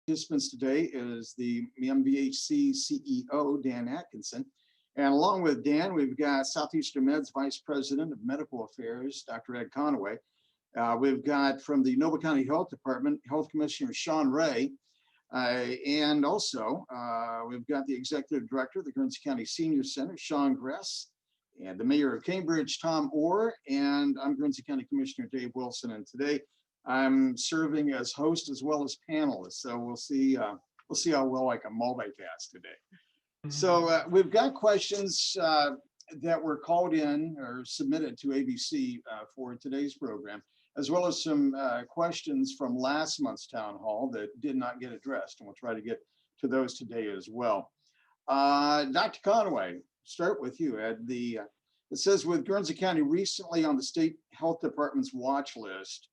Participants today is the MVHC CEO, Dan Atkinson. And along with Dan, we've got Southeastern Med's Vice President of Medical Affairs, Dr. Ed Conaway. We've got from the Noble County Health Department, Health Commissioner Sean Ray. And also, we've got the Executive Director of the Guernsey County Senior Center, Sean Gress, and the Mayor of Cambridge, Tom Orr, and I'm Guernsey County Commissioner Dave Wilson. And today, I'm serving as host as well as panelist. So we'll see how well I can multitask today. So we've got questions that were called in or submitted to AVC for today's program, as well as some questions from last month's town hall that did not get addressed, and we'll try to get to those today as well. Dr. Conaway, start with you. It says, with Guernsey County recently on the state health department's watch list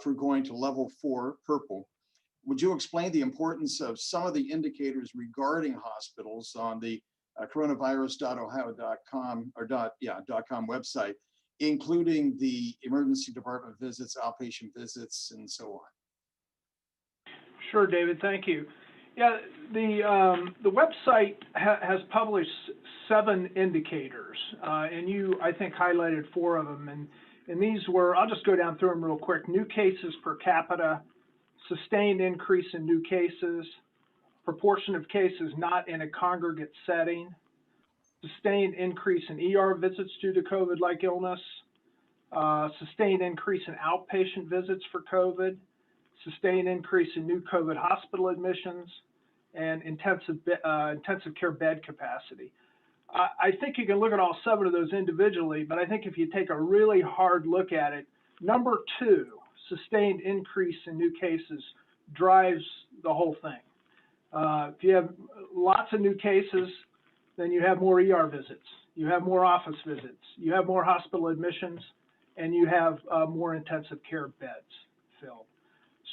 for going to level 4, purple, would you explain the importance of some of the indicators regarding hospitals on the coronavirus.ohio.com or .com website, including the emergency department visits, outpatient visits, and so on? Sure, David, thank you. Yeah, the website has published 7 indicators, and you, I think, highlighted 4 of them. And these were, I'll just go down through them real quick: new cases per capita, sustained increase in new cases, proportion of cases not in a congregate setting, sustained increase in ER visits due to COVID-like illness, sustained increase in outpatient visits for COVID, sustained increase in new COVID hospital admissions, and intensive care bed capacity. I think you can look at all 7 of those individually, but I think if you take a really hard look at it, number 2, sustained increase in new cases, drives the whole thing. If you have lots of new cases, then you have more ER visits, you have more office visits, you have more hospital admissions, and you have more intensive care beds filled.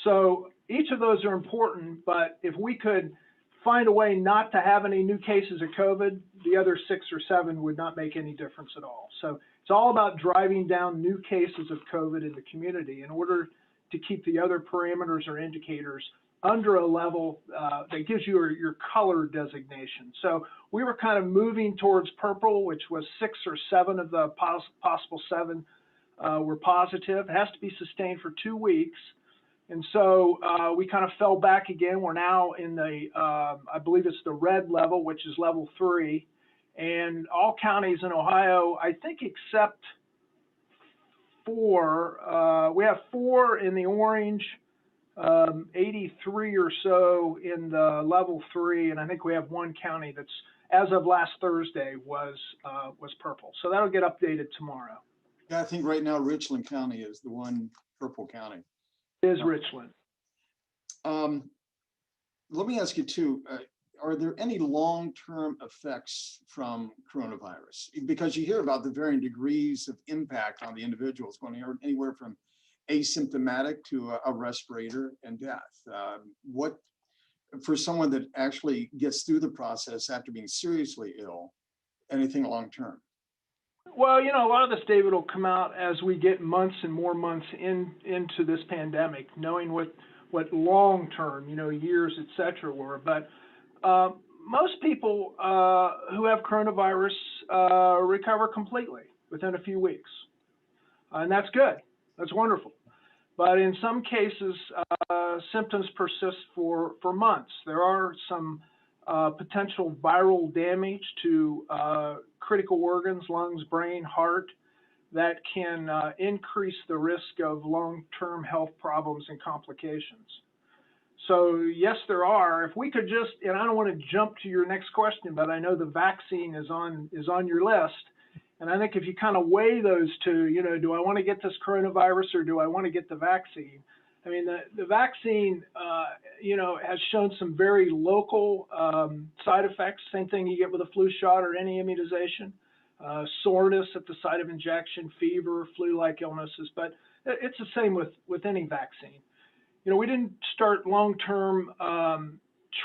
So each of those are important, but if we could find a way not to have any new cases of COVID, the other 6 or 7 would not make any difference at all. So it's all about driving down new cases of COVID in the community in order to keep the other parameters or indicators under a level that gives you your color designation. So we were kind of moving towards purple, which was 6 or 7 of the possible 7 were positive. It has to be sustained for 2 weeks. And so we kind of fell back again. We're now in the, I believe it's the red level, which is level 3. And all counties in Ohio, I think except 4, we have 4 in the orange, 83 or so in the level 3, and I think we have 1 county that's, as of last Thursday, was purple. So that'll get updated tomorrow. Yeah, I think right now Richland County is the one purple county. Is Richland. Let me ask you too, are there any long-term effects from coronavirus? Because you hear about the varying degrees of impact on the individuals, going anywhere from asymptomatic to a respirator and death. What, for someone that actually gets through the process after being seriously ill, anything long-term? Well, you know, a lot of this, David, will come out as we get months and more months into this pandemic, knowing what long-term, you know, years, et cetera, were. But most people who have coronavirus recover completely within a few weeks. And that's good. That's wonderful. But in some cases, symptoms persist for months. There are some potential viral damage to critical organs, lungs, brain, heart, that can increase the risk of long-term health problems and complications. So yes, there are. If we could just, and I don't want to jump to your next question, but I know the vaccine is on your list. And I think if you kind of weigh those two, you know, do I want to get this coronavirus or do I want to get the vaccine? I mean, the vaccine, you know, has shown some very local side effects. Same thing you get with a flu shot or any immunization. Soreness at the site of injection, fever, flu-like illnesses. But it's the same with any vaccine. You know, we didn't start long-term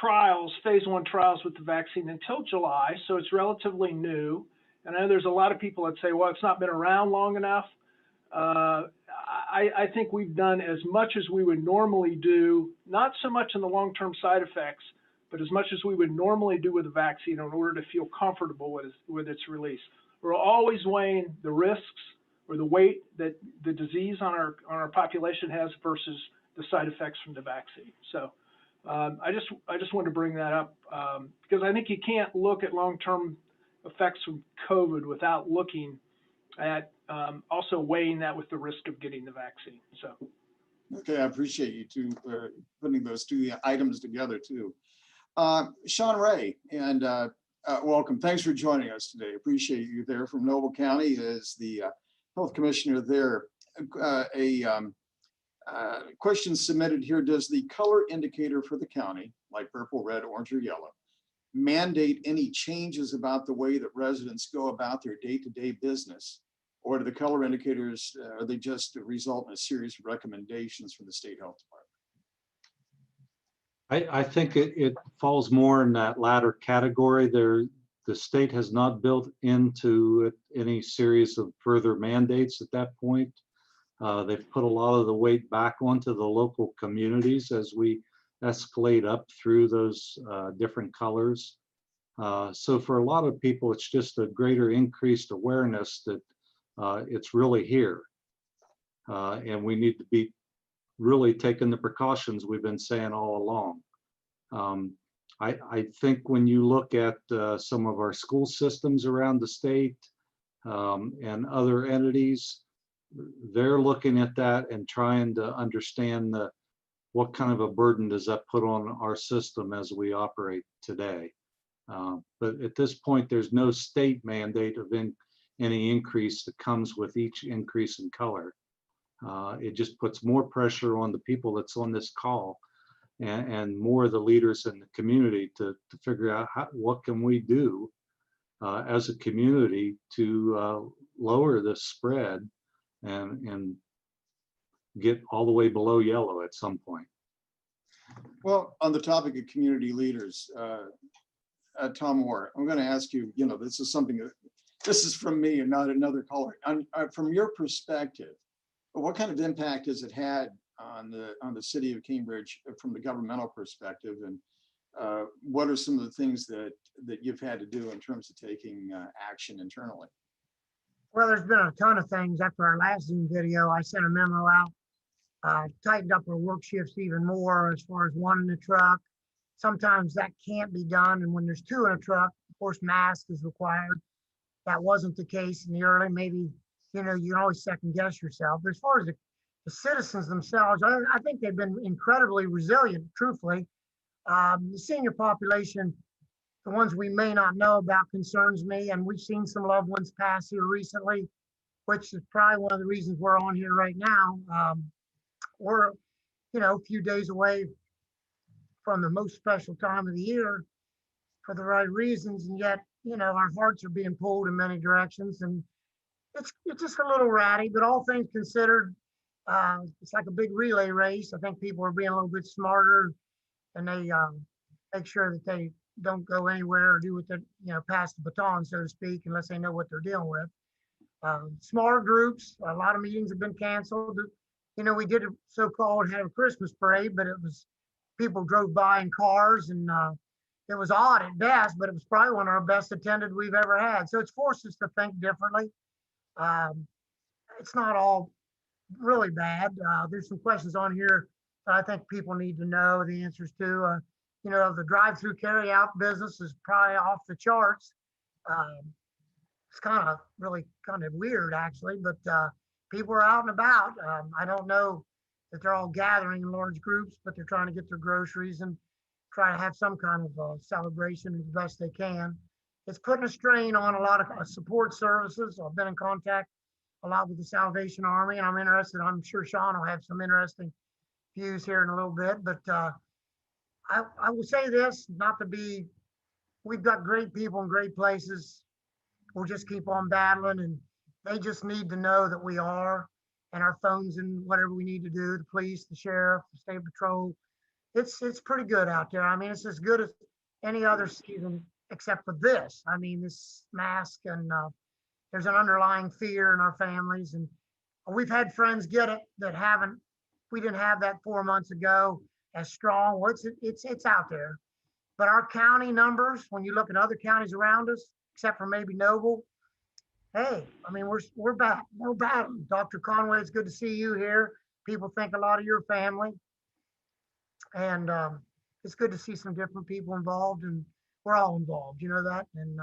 trials, phase 1 trials with the vaccine until July, so it's relatively new. And I know there's a lot of people that say, well, it's not been around long enough. I think we've done as much as we would normally do, not so much in the long-term side effects, but as much as we would normally do with a vaccine in order to feel comfortable with its release. We're always weighing the risks or the weight that the disease on our population has versus the side effects from the vaccine. So I just wanted to bring that up because I think you can't look at long-term effects from COVID without looking at also weighing that with the risk of getting the vaccine. So. Okay, I appreciate you two putting those two items together too. Sean Ray, and welcome. Thanks for joining us today. Appreciate you there from Noble County as the health commissioner there. Question submitted here: does the color indicator for the county, like purple, red, orange, or yellow, mandate any changes about the way that residents go about their day-to-day business? Or do the color indicators, are they just a result in a series of recommendations from the state health department? I think it falls more in that latter category. The state has not built into it any series of further mandates at that point. They've put a lot of the weight back onto the local communities as we escalate up through those different colors. So for a lot of people, it's just a greater increased awareness that it's really here. And we need to be really taking the precautions we've been saying all along. I think when you look at some of our school systems around the state and other entities, they're looking at that and trying to understand what kind of a burden does that put on our system as we operate today. But at this point, there's no state mandate of any increase that comes with each increase in color. It just puts more pressure on the people that's on this call and more of the leaders in the community to figure out what can we do as a community to lower the spread and get all the way below yellow at some point. Well, on the topic of community leaders, Tom Moore, I'm going to ask you, this is something that, this is from me and not another caller. From your perspective, what kind of impact has it had on the city of Cambridge from the governmental perspective, and what are some of the things that you've had to do in terms of taking action internally? Well, there's been a ton of things. After our last Zoom video, I sent a memo out, tightened up our work shifts even more as far as one in the truck. Sometimes that can't be done, and when there's two in a truck, of course, mask is required. That wasn't the case in the early. Maybe, you can always second guess yourself. But as far as the citizens themselves, I think they've been incredibly resilient, truthfully. The senior population, the ones we may not know about, concerns me, and we've seen some loved ones pass here recently, which is probably one of the reasons we're on here right now. We're, a few days away from the most special time of the year for the right reasons, and yet, our hearts are being pulled in many directions, and it's just a little ratty, but all things considered, it's like a big relay race. I think people are being a little bit smarter, and they make sure that they don't go anywhere or do what they, pass the baton, so to speak, unless they know what they're dealing with. Smaller groups, a lot of meetings have been canceled. We did a so-called have a Christmas parade, but it was people drove by in cars, and it was odd at best, but it was probably one of our best attended we've ever had. So it's forced us to think differently. It's not all really bad. There's some questions on here that I think people need to know the answers to. The drive-through carry-out business is probably off the charts. It's kind of weird, actually, but people are out and about. I don't know that they're all gathering in large groups, but they're trying to get their groceries and try to have some kind of celebration as best they can. It's putting a strain on a lot of support services. I've been in contact a lot with the Salvation Army, and I'm interested. I'm sure Sean will have some interesting views here in a little bit, but I will say this, we've got great people in great places. We'll just keep on battling, and they just need to know that we are, and our phones and whatever we need to do, the police, the sheriff, the state patrol, it's pretty good out there. I mean, it's as good as any other season except for this. I mean, this mask, and there's an underlying fear in our families, and We've had friends get it that haven't, we didn't have that 4 months ago as strong. Well, it's out there. But our county numbers, when you look at other counties around us, except for maybe Noble, hey, I mean, we're back. We're back. Dr. Conway, it's good to see you here. People think a lot of your family. And it's good to see some different people involved, and we're all involved, you know that? And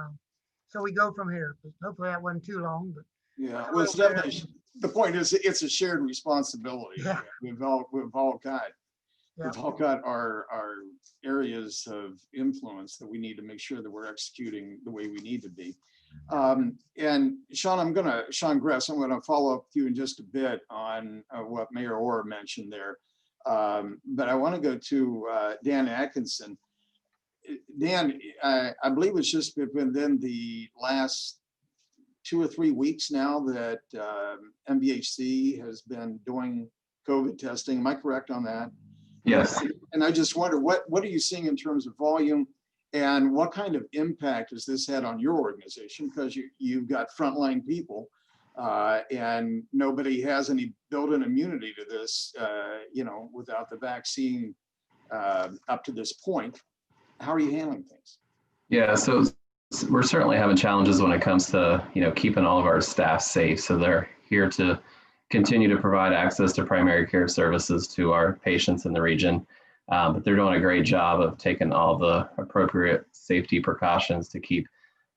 so we go from here. Hopefully that wasn't too long, but Yeah, well, it's definitely, the point is, it's a shared responsibility. Yeah. We've all got yeah. we've all got our areas of influence that we need to make sure that we're executing the way we need to be. And Sean Gress, I'm gonna follow up with you in just a bit on what Mayor Orr mentioned there. But I want to go to Dan Atkinson. Dan, I believe it's just within the last 2 or 3 weeks now that MVHC has been doing COVID testing. Am I correct on that? Yes. And I just wonder, what are you seeing in terms of volume, and what kind of impact has this had on your organization? Because you've got frontline people, and nobody has any built-in immunity to this, without the vaccine up to this point. How are you handling things? Yeah, so we're certainly having challenges when it comes to, keeping all of our staff safe. So they're here to continue to provide access to primary care services to our patients in the region. But they're doing a great job of taking all the appropriate safety precautions to keep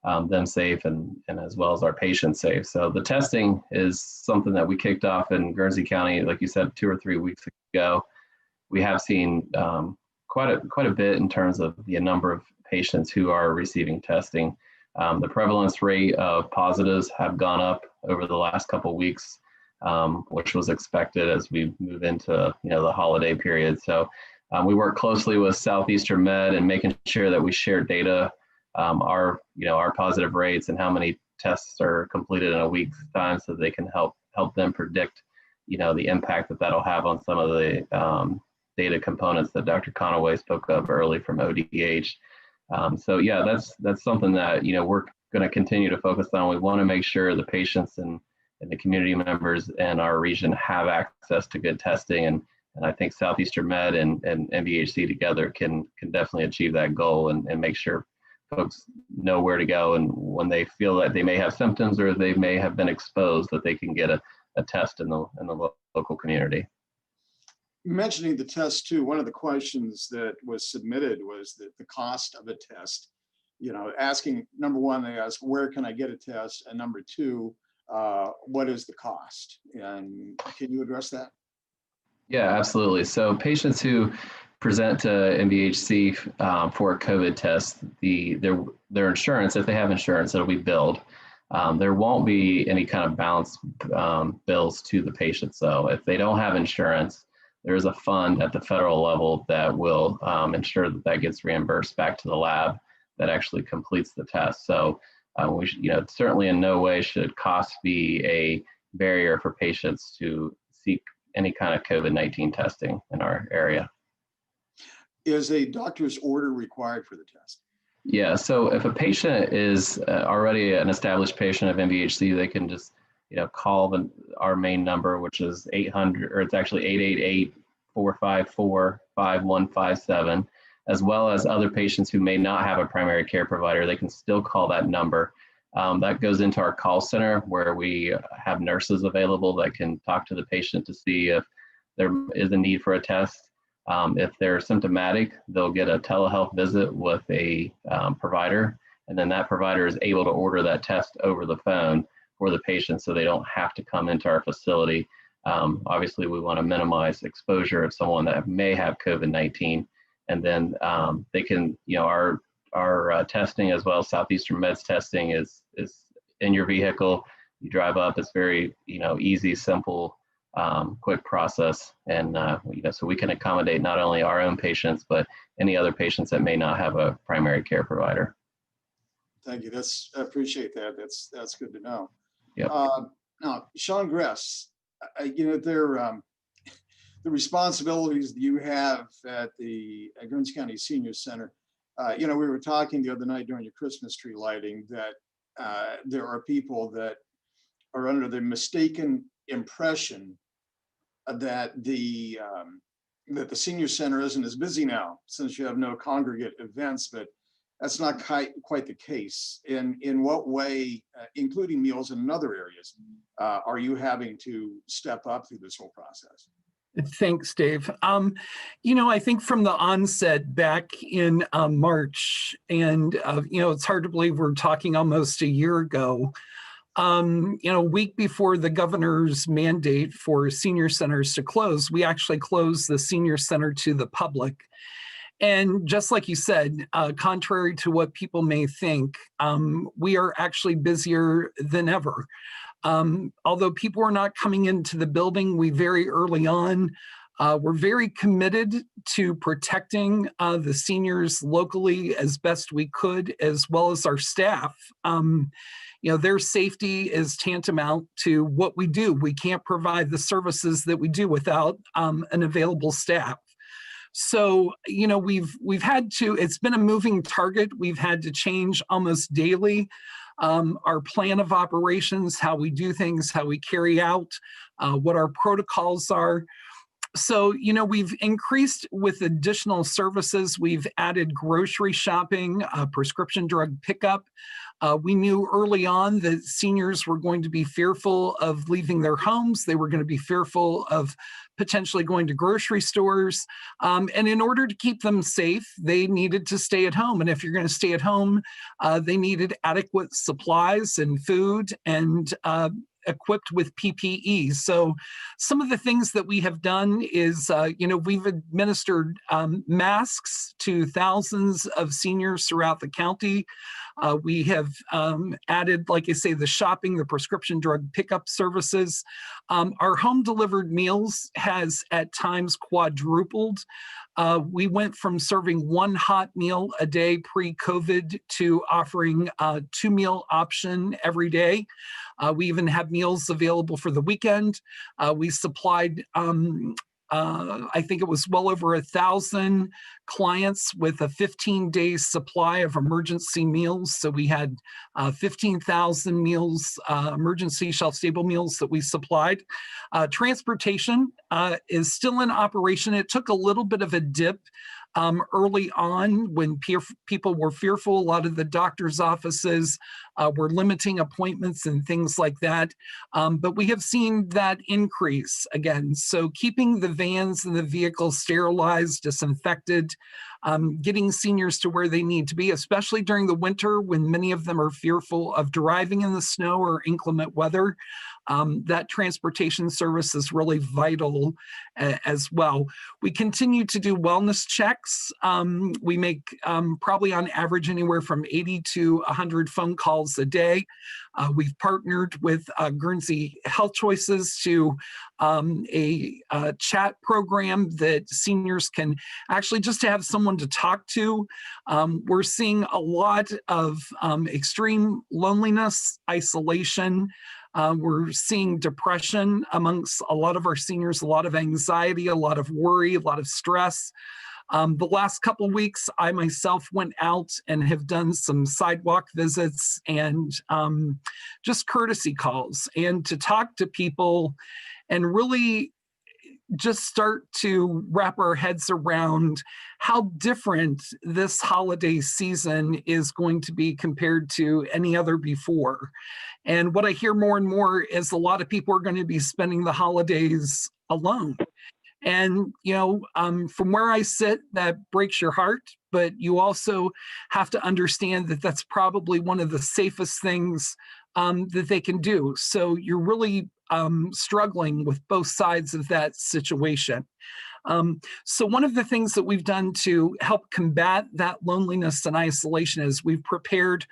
them safe and as well as our patients safe. So the testing is something that we kicked off in Guernsey County, like you said, 2 or 3 weeks ago. We have seen quite a bit in terms of the number of patients who are receiving testing. The prevalence rate of positives have gone up over the last couple of weeks, which was expected as we move into the holiday period. So we work closely with Southeastern Med and making sure that we share data, our positive rates and how many tests are completed in a week's time, so they can help them predict the impact that'll have on some of the data components that Dr. Conaway spoke of early from ODH. So yeah, that's something that we're going to continue to focus on. We want to make sure the patients and the community members in our region have access to good testing, and I think Southeastern Med and MVHC together can definitely achieve that goal and make sure folks know where to go, and when they feel that they may have symptoms or they may have been exposed, that they can get a test in the local community. Mentioning the test too, one of the questions that was submitted was the cost of a test. Asking, number one, they ask, where can I get a test? And number two, what is the cost? And can you address that? Yeah, absolutely. So patients who present to MVHC for a COVID test, their insurance, if they have insurance, it'll be billed. There won't be any kind of balance bills to the patients. So if they don't have insurance, there is a fund at the federal level that will ensure that gets reimbursed back to the lab that actually completes the test. So we certainly in no way should cost be a barrier for patients to seek any kind of COVID-19 testing in our area. Is a doctor's order required for the test? Yeah, so if a patient is already an established patient of MVHC, they can just call our main number, which is 800, or it's actually 888-454-5157, as well as other patients who may not have a primary care provider. They can still call that number. That goes into our call center, where we have nurses available that can talk to the patient to see if there is a need for a test. If they're symptomatic, they'll get a telehealth visit with a provider, and then that provider is able to order that test over the phone for the patient, so they don't have to come into our facility. Obviously, we want to minimize exposure of someone that may have COVID-19, and then they can, our testing, as well as Southeastern Med's testing, is in your vehicle. You drive up. It's very easy, simple, quick process, and so we can accommodate not only our own patients but any other patients that may not have a primary care provider. Thank you. I appreciate that. That's good to know. Yep. Now, Sean Gress, the responsibilities that you have at the Guernsey County Senior Center. We were talking the other night during your Christmas tree lighting that there are people that are under the mistaken impression that the senior center isn't as busy now since you have no congregate events, but that's not quite the case. In what way, including meals and in other areas, are you having to step up through this whole process? Thanks, Dave. I think from the onset back in March, and it's hard to believe we're talking almost a year ago, a week before the governor's mandate for senior centers to close, we actually closed the senior center to the public. And just like you said, contrary to what people may think, we are actually busier than ever. Although people are not coming into the building, we very early on, we're very committed to protecting the seniors locally as best we could, as well as our staff. Their safety is tantamount to what we do. We can't provide the services that we do without an available staff. So, we've had to, it's been a moving target. We've had to change almost daily our plan of operations, how we do things, how we carry out, what our protocols are. So, we've increased with additional services. We've added grocery shopping, prescription drug pickup. We knew early on that seniors were going to be fearful of leaving their homes. They were going to be fearful of potentially going to grocery stores. And in order to keep them safe, they needed to stay at home. And if you're going to stay at home, they needed adequate supplies and food and equipped with PPE. So some of the things that we have done is, we've administered masks to thousands of seniors throughout the county. We have added, like I say, the shopping, the prescription drug pickup services. Our home delivered meals has at times quadrupled. We went from serving one hot meal a day pre-COVID to offering a 2-meal option every day. We even have meals available for the weekend. We supplied, I think it was well over 1,000 clients with a 15-day supply of emergency meals. So we had 15,000 meals, emergency shelf-stable meals that we supplied. Transportation is still in operation. It took a little bit of a dip early on when people were fearful. A lot of the doctor's offices were limiting appointments and things like that. But we have seen that increase again. So keeping the vans and the vehicles sterilized, disinfected, getting seniors to where they need to be, especially during the winter when many of them are fearful of driving in the snow or inclement weather. That transportation service is really vital as well. We continue to do wellness checks. We make probably on average anywhere from 80 to 100 phone calls a day. We've partnered with Guernsey Health Choices to a chat program that seniors can actually just to have someone to talk to. We're seeing a lot of extreme loneliness, isolation. We're seeing depression amongst a lot of our seniors, a lot of anxiety, a lot of worry, a lot of stress. The last couple of weeks, I myself went out and have done some sidewalk visits and just courtesy calls and to talk to people and really just start to wrap our heads around how different this holiday season is going to be compared to any other before. And what I hear more and more is a lot of people are going to be spending the holidays alone. And, from where I sit, that breaks your heart, but you also have to understand that that's probably one of the safest things that they can do. So you're really struggling with both sides of that situation. So one of the things that we've done to help combat that loneliness and isolation is we've prepared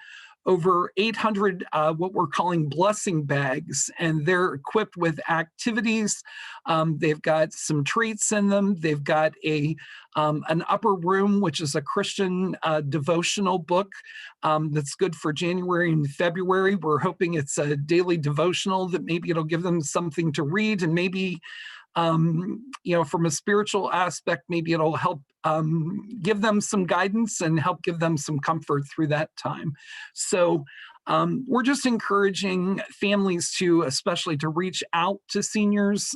over 800 what we're calling blessing bags, and they're equipped with activities. They've got some treats in them. They've got an upper room, which is a Christian devotional book that's good for January and February. We're hoping it's a daily devotional that maybe it'll give them something to read, and maybe from a spiritual aspect, maybe it'll help give them some guidance and help give them some comfort through that time. So We're just encouraging families to, especially to reach out to seniors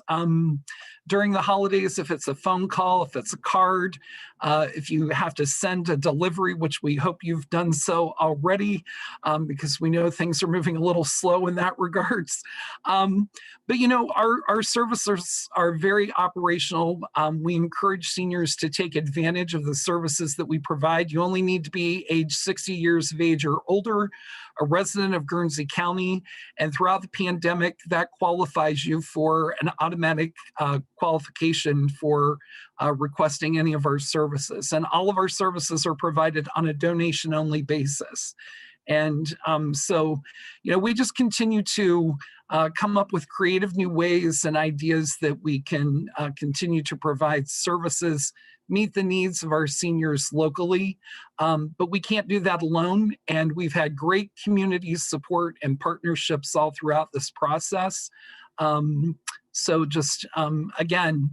during the holidays, if it's a phone call, if it's a card, if you have to send a delivery, which we hope you've done so already, because we know things are moving a little slow in that regards. But you know, our services are very operational. We encourage seniors to take advantage of the services that we provide. You only need to be age 60 years of age or older, a resident of Guernsey County, and throughout the pandemic, that qualifies you for an automatic qualification for requesting any of our services. And all of our services are provided on a donation-only basis. And so, you know, we just continue to come up with creative new ways and ideas that we can continue to provide services, meet the needs of our seniors locally. But we can't do that alone. And we've had great community support and partnerships all throughout this process. So just, again,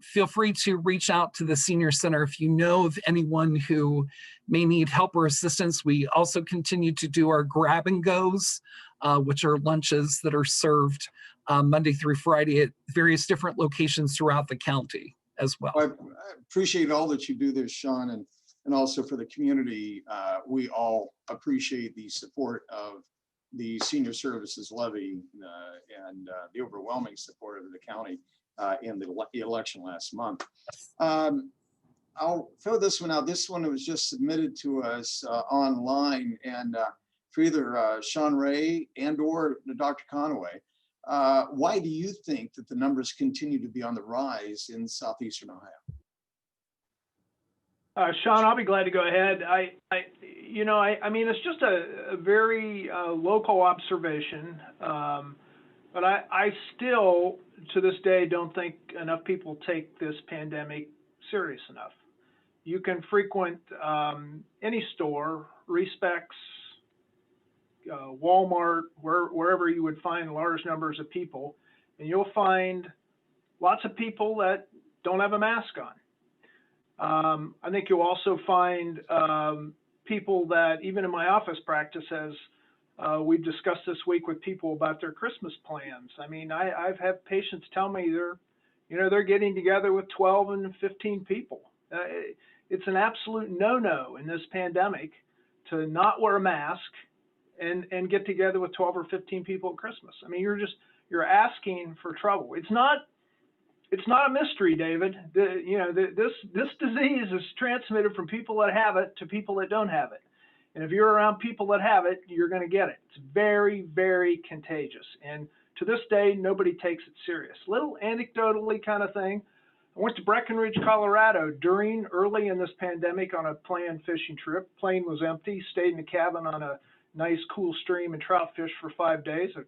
feel free to reach out to the Senior Center if you know of anyone who may need help or assistance. We also continue to do our grab and goes, which are lunches that are served Monday through Friday at various different locations throughout the county as well. I appreciate all that you do there, Sean, and also for the community. We all appreciate the support of the Senior Services Levy and the overwhelming support of the county in the election last month. I'll throw this one out. This one was just submitted to us online, and for either Sean Ray and or Dr. Conaway, why do you think that the numbers continue to be on the rise in southeastern Ohio? Sean, I'll be glad to go ahead. I mean, it's just a very local observation, but I still, to this day, don't think enough people take this pandemic serious enough. You can frequent any store, Respecs, Walmart, wherever you would find large numbers of people, and you'll find lots of people that don't have a mask on. I think you'll also find people that, even in my office practice, as we've discussed this week with people about their Christmas plans. I mean, I've had patients tell me they're getting together with 12 and 15 people. It's an absolute no-no in this pandemic to not wear a mask and get together with 12 or 15 people at Christmas. I mean, you're asking for trouble. It's not a mystery, David. This disease is transmitted from people that have it to people that don't have it. And if you're around people that have it, you're going to get it. It's very, very contagious. And to this day, nobody takes it serious. Little anecdotally kind of thing. I went to Breckenridge, Colorado early in this pandemic on a planned fishing trip. Plane was empty, stayed in the cabin on a nice cool stream and trout fished for 5 days. A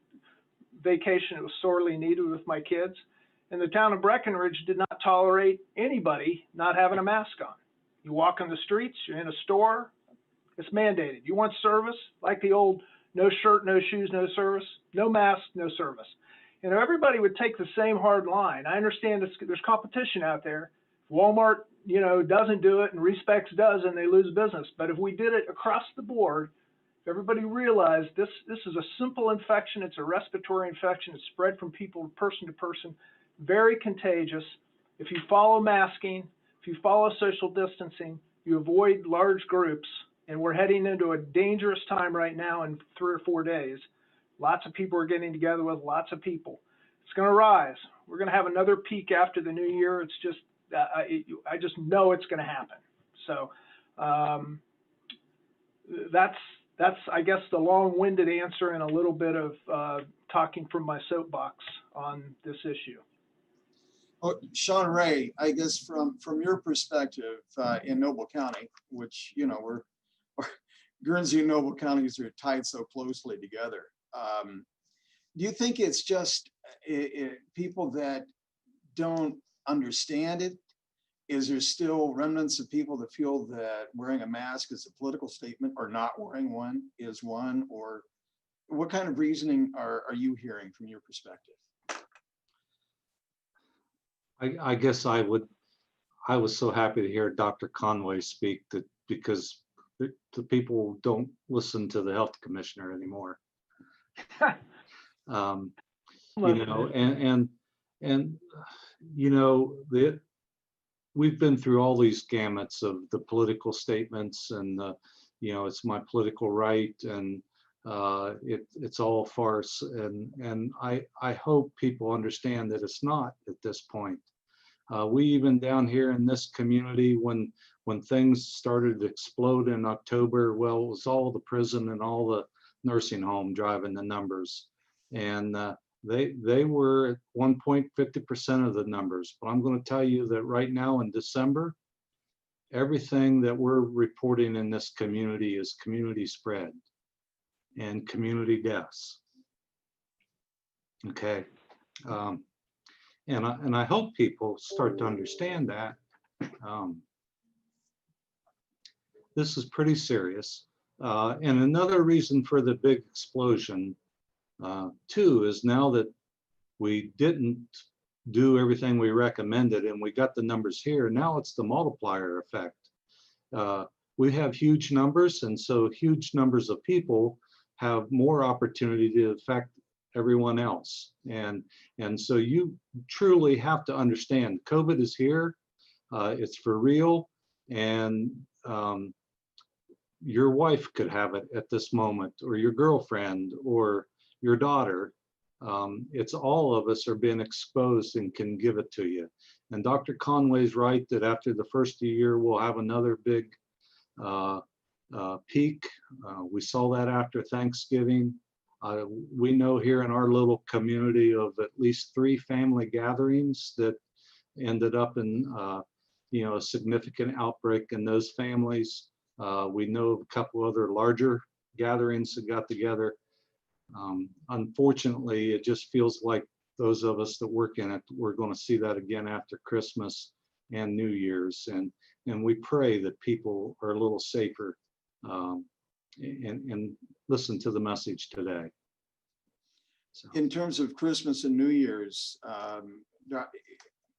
vacation that was sorely needed with my kids. And the town of Breckenridge did not tolerate anybody not having a mask on. You walk on the streets, you're in a store, it's mandated. You want service, like the old no shirt, no shoes, no service, no mask, no service. Everybody would take the same hard line. I understand there's competition out there. Walmart, doesn't do it and Respecs does, and they lose business. But if we did it across the board, if everybody realized this is a simple infection, it's a respiratory infection, it's spread from people person to person, very contagious. If you follow masking, if you follow social distancing, you avoid large groups, and we're heading into a dangerous time right now in 3 or 4 days. Lots of people are getting together with lots of people. It's going to rise. We're going to have another peak after the new year. It's just, I just know it's going to happen. So that's, I guess, the long-winded answer and a little bit of talking from my soapbox on this issue. Oh, Sean Ray, I guess from your perspective in Noble County, which, we're Guernsey and Noble counties are tied so closely together. Do you think it's just people that don't understand it? Is there still remnants of people that feel that wearing a mask is a political statement, or not wearing one is one? Or what kind of reasoning are you hearing from your perspective? I guess I was so happy to hear Dr. Conway speak, that because the people don't listen to the health commissioner anymore. You know, and you know, we've been through all these gamuts of the political statements and you know, it's my political right, and it's all farce, and I hope people understand that it's not at this point. We even down here in this community, when things started to explode in October, well, it was all the prison and all the nursing home driving the numbers, and they were at one point 50% of the numbers. But I'm going to tell you that right now in December, everything that we're reporting in this community is community spread and community deaths. Okay. And I hope people start to understand that this is pretty serious. And another reason for the big explosion too is now that we didn't do everything we recommended and we got the numbers here, now it's the multiplier effect. We have huge numbers, and so huge numbers of people have more opportunity to affect everyone else. And so you truly have to understand COVID is here, it's for real, and your wife could have it at this moment, or your girlfriend, or your daughter. It's all of us are being exposed and can give it to you. And Dr. Conway's right that after the first year, we'll have another big peak. We saw that after Thanksgiving. We know here in our little community of at least 3 family gatherings that ended up in you know, a significant outbreak in those families. We know of a couple other larger gatherings that got together. Unfortunately, it just feels like those of us that work in it, we're going to see that again after Christmas and New Year's, and we pray that people are a little safer and listen to the message today. So. In terms of Christmas and New Year's,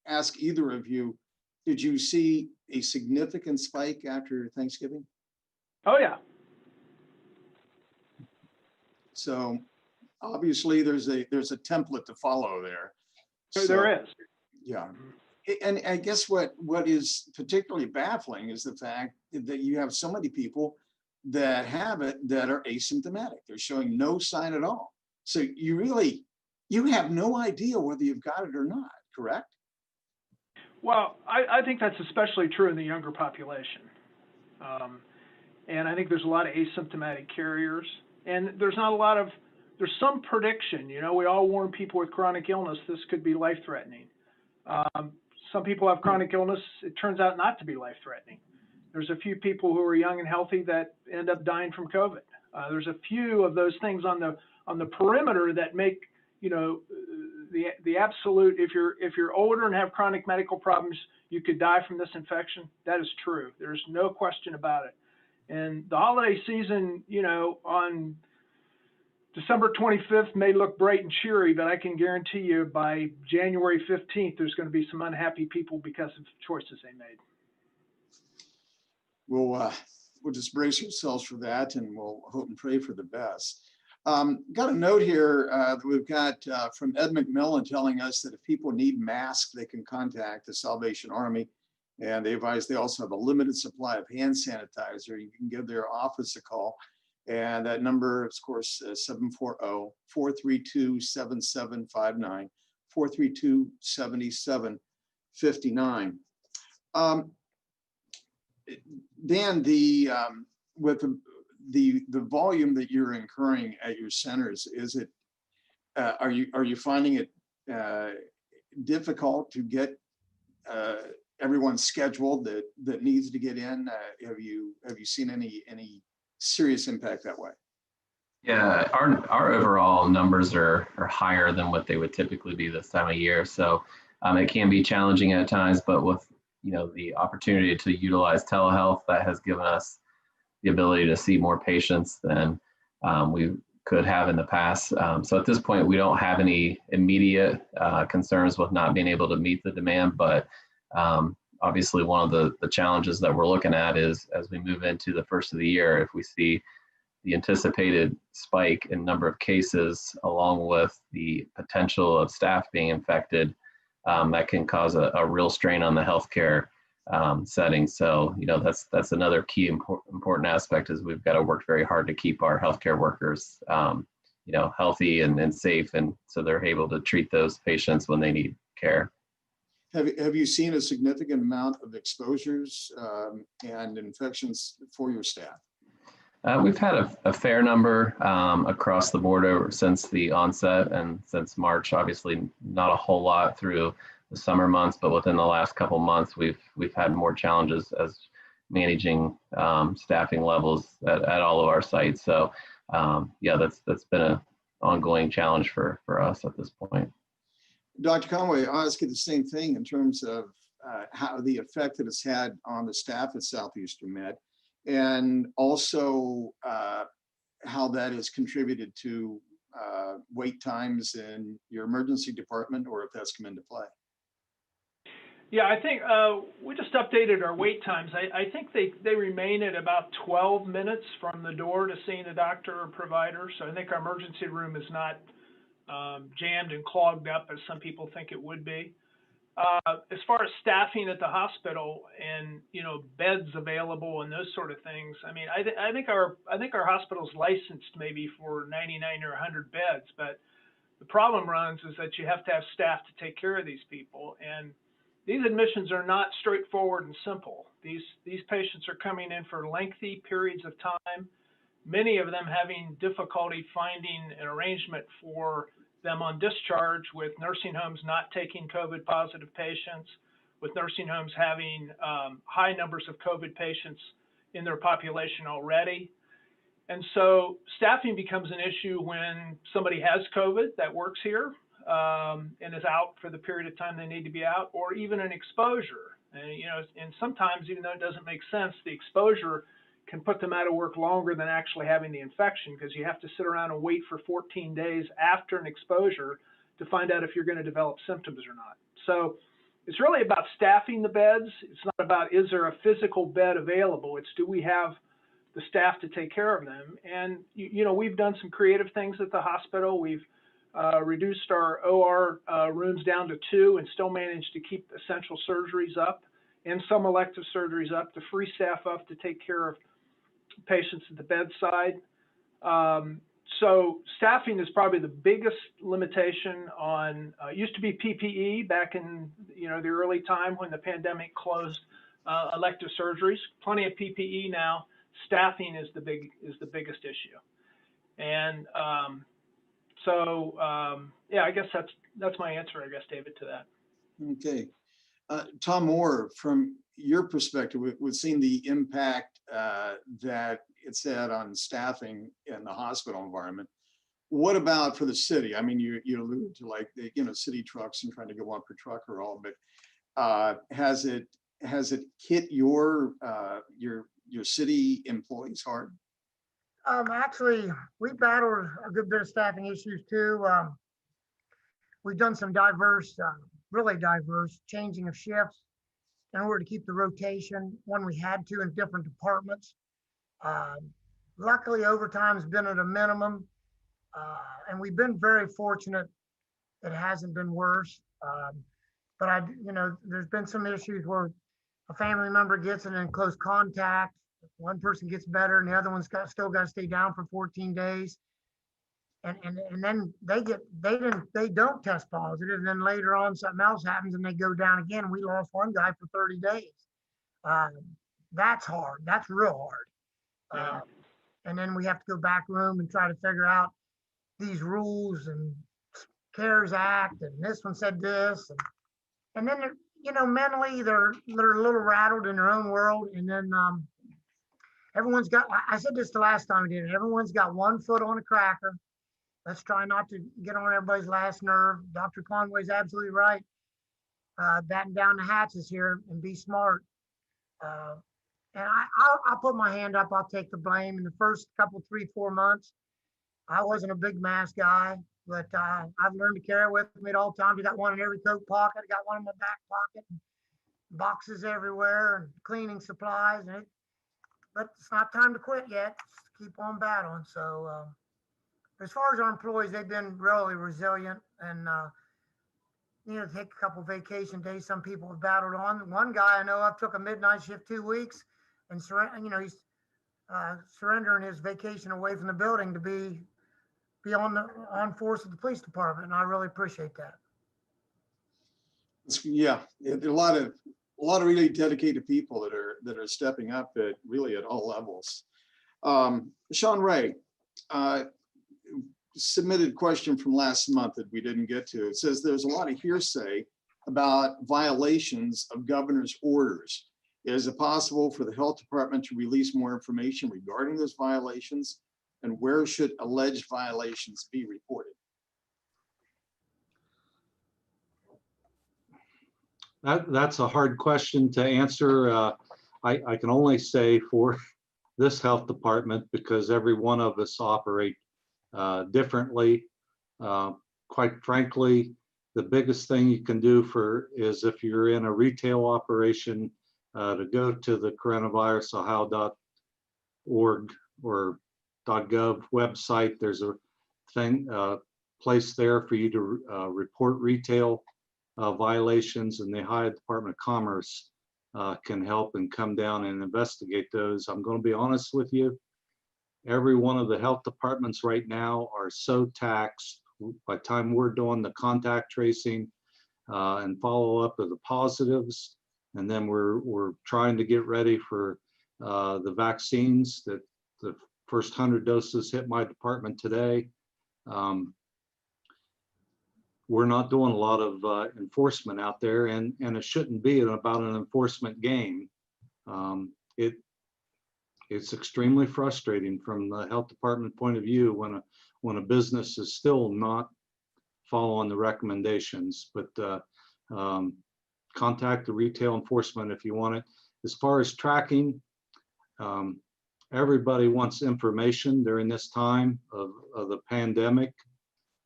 ask either of you, did you see a significant spike after Thanksgiving? Oh, yeah. So obviously there's a template to follow there. So, there is. Yeah. And I guess what is particularly baffling is the fact that you have so many people that have it that are asymptomatic. They're showing no sign at all. So you have no idea whether you've got it or not, correct? Well, I think that's especially true in the younger population. And I think there's a lot of asymptomatic carriers. And there's some prediction, you know, we all warn people with chronic illness, this could be life-threatening. Some people have chronic illness, it turns out not to be life-threatening. There's a few people who are young and healthy that end up dying from COVID. There's a few of those things on the perimeter that make, you know, the absolute, if you're older and have chronic medical problems, you could die from this infection. That is true. There's no question about it. And the holiday season, you know, on December 25th may look bright and cheery, but I can guarantee you by January 15th, there's going to be some unhappy people because of choices they made. We'll just brace ourselves for that, and we'll hope and pray for the best. Got a note here that we've got from Ed McMillan telling us that if people need masks, they can contact the Salvation Army. And they advise they also have a limited supply of hand sanitizer. You can give their office a call. And that number, of course, is 740-432-7759, 432-7759. Dan, with the volume that you're incurring at your centers, is it are you finding it difficult to get everyone scheduled that needs to get in? Have you seen any serious impact that way? Yeah, our overall numbers are higher than what they would typically be this time of year. So it can be challenging at times, but with, you know, the opportunity to utilize telehealth, that has given us the ability to see more patients than we could have in the past. So at this point, we don't have any immediate concerns with not being able to meet the demand, but obviously one of the challenges that we're looking at is as we move into the first of the year, if we see the anticipated spike in number of cases along with the potential of staff being infected, that can cause a real strain on the healthcare setting. So, that's another key important aspect is we've got to work very hard to keep our healthcare workers, healthy and safe, and so they're able to treat those patients when they need care. Have you seen a significant amount of exposures and infections for your staff? We've had a fair number across the board since the onset and since March. Obviously, not a whole lot through the summer months, but within the last couple months, we've had more challenges as managing staffing levels at all of our sites. So, that's been an ongoing challenge for us at this point. Dr. Conway, I'll ask you the same thing in terms of how the effect that it's had on the staff at Southeastern Med, and also how that has contributed to wait times in your emergency department, or if that's come into play. Yeah, I think we just updated our wait times. I think they remain at about 12 minutes from the door to seeing a doctor or provider. So I think our emergency room is not jammed and clogged up as some people think it would be. As far as staffing at the hospital and beds available and those sort of things, I mean, I think our hospital's licensed maybe for 99 or 100 beds, but the problem runs is that you have to have staff to take care of these people, and these admissions are not straightforward and simple. These patients are coming in for lengthy periods of time, many of them having difficulty finding an arrangement for them on discharge, with nursing homes not taking COVID positive patients, with nursing homes having high numbers of COVID patients in their population already. And so staffing becomes an issue when somebody has COVID that works here and is out for the period of time they need to be out, or even an exposure. And sometimes, even though it doesn't make sense, the exposure can put them out of work longer than actually having the infection, because you have to sit around and wait for 14 days after an exposure to find out if you're going to develop symptoms or not. So it's really about staffing the beds. It's not about, is there a physical bed available? It's, do we have the staff to take care of them? And, we've done some creative things at the hospital. We've reduced our OR rooms down to 2 and still managed to keep essential surgeries up and some elective surgeries up to free staff up to take care of patients at the bedside. So staffing is probably the biggest limitation on, used to be PPE back in the early time when the pandemic closed elective surgeries. Plenty of PPE now. Staffing is the biggest issue. And I guess that's my answer, I guess, David, to that. Okay. Tom Moore, from your perspective, we've seen the impact that it's had on staffing in the hospital environment. What about for the city? I mean, you alluded to like the city trucks and trying to go one per truck or all, but has it hit your city employees hard? Actually, we battled a good bit of staffing issues too. We've done some really diverse changing of shifts in order to keep the rotation when we had to in different departments. Luckily, overtime's been at a minimum, and we've been very fortunate. It hasn't been worse, but there's been some issues where a family member gets in close contact. One person gets better, and the other one's still got to stay down for 14 days. And then they don't test positive, and then later on something else happens and they go down again. We lost one guy for 30 days. That's hard. That's real hard. And then we have to go back room and try to figure out these rules and CARES Act, and this one said this, and then mentally they're a little rattled in their own world. And then everyone's got, I said this the last time we did it, everyone's got one foot on a cracker. Let's try not to get on everybody's last nerve. Dr. Conway's absolutely right. Batten down the hatches here and be smart. And I'll put my hand up. I'll take the blame. In the first couple, 3-4 months, I wasn't a big mask guy, but I've learned to carry it with me at all times. I got one in every coat pocket. I got one in my back pocket. boxes everywhere and cleaning supplies, but it's not time to quit yet. Just keep on battling. So as far as our employees, they've been really resilient and take a couple vacation days. Some people have battled on. One guy I know of took a midnight shift 2 weeks and he's surrendering his vacation away from the building to be on force of the police department, and I really appreciate that. Yeah, there are a lot of really dedicated people that are stepping up at all levels. Sean Ray, submitted question from last month that we didn't get to. It says there's a lot of hearsay about violations of governor's orders. Is it possible for the health department to release more information regarding those violations, and where should alleged violations be reported? That's a hard question to answer. I can only say for this health department, because every one of us operate differently. Quite frankly, the biggest thing you can do is if you're in a retail operation, to go to the coronavirusohio.org or .gov website. There's a place there for you to report retail violations, and the Ohio Department of Commerce can help and come down and investigate those. I'm going to be honest with you. Every one of the health departments right now are so taxed. By the time we're doing the contact tracing and follow up of the positives, and then we're trying to get ready for the vaccines. That the first 100 doses hit my department today. We're not doing a lot of enforcement out there, and it shouldn't be about an enforcement game. It's extremely frustrating from the health department point of view when a business is still not following the recommendations. But contact the retail enforcement if you want it. As far as tracking, everybody wants information during this time of the pandemic,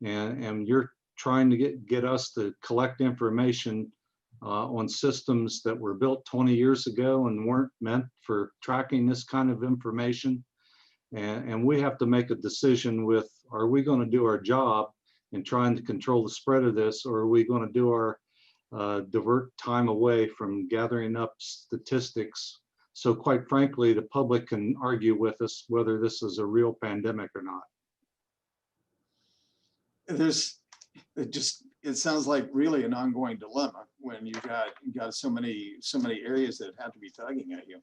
and you're trying to get us to collect information on systems that were built 20 years ago and weren't meant for tracking this kind of information. And we have to make a decision with, are we going to do our job in trying to control the spread of this, or are we going to do our divert time away from gathering up statistics? So quite frankly, the public can argue with us whether this is a real pandemic or not. It sounds like really an ongoing dilemma when you've got so many areas that have to be tugging at you.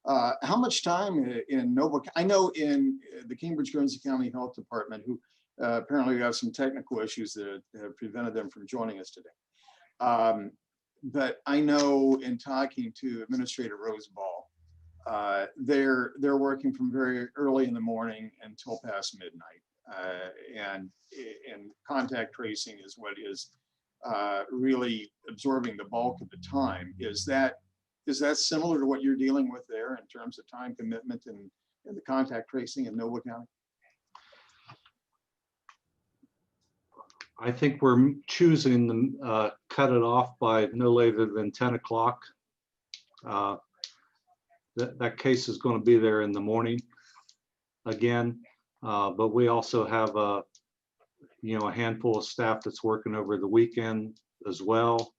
How much time in Noble? I know in the Cambridge-Guernsey County Health Department, who apparently have some technical issues that have prevented them from joining us today. But I know in talking to Administrator Roseball, they're working from very early in the morning until past midnight, and contact tracing is what is really absorbing the bulk of the time. Is that similar to what you're dealing with there in terms of time commitment and the contact tracing in Noble County? I think we're choosing to cut it off by no later than 10 o'clock. That case is going to be there in the morning again, but we also have a handful of staff that's working over the weekend as well.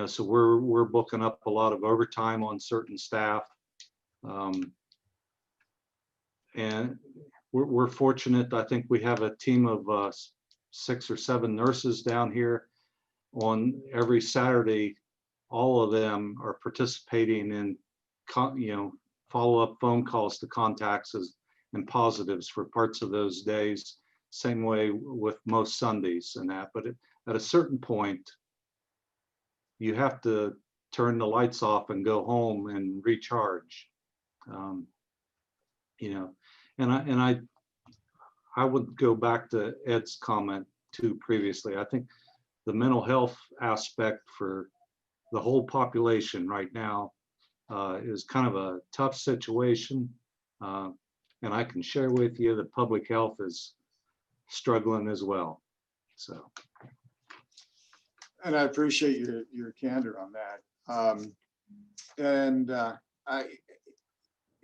So we're booking up a lot of overtime on certain staff, and we're fortunate. I think we have a team of 6 or 7 nurses down here on every Saturday. All of them are participating in follow-up phone calls to contacts and positives for parts of those days. Same way with most Sundays and that. But at a certain point, you have to turn the lights off and go home and recharge. And I would go back to Ed's comment too previously. I think the mental health aspect for the whole population right now is kind of a tough situation. And I can share with you that public health is struggling as well. So. And I appreciate your candor on that. And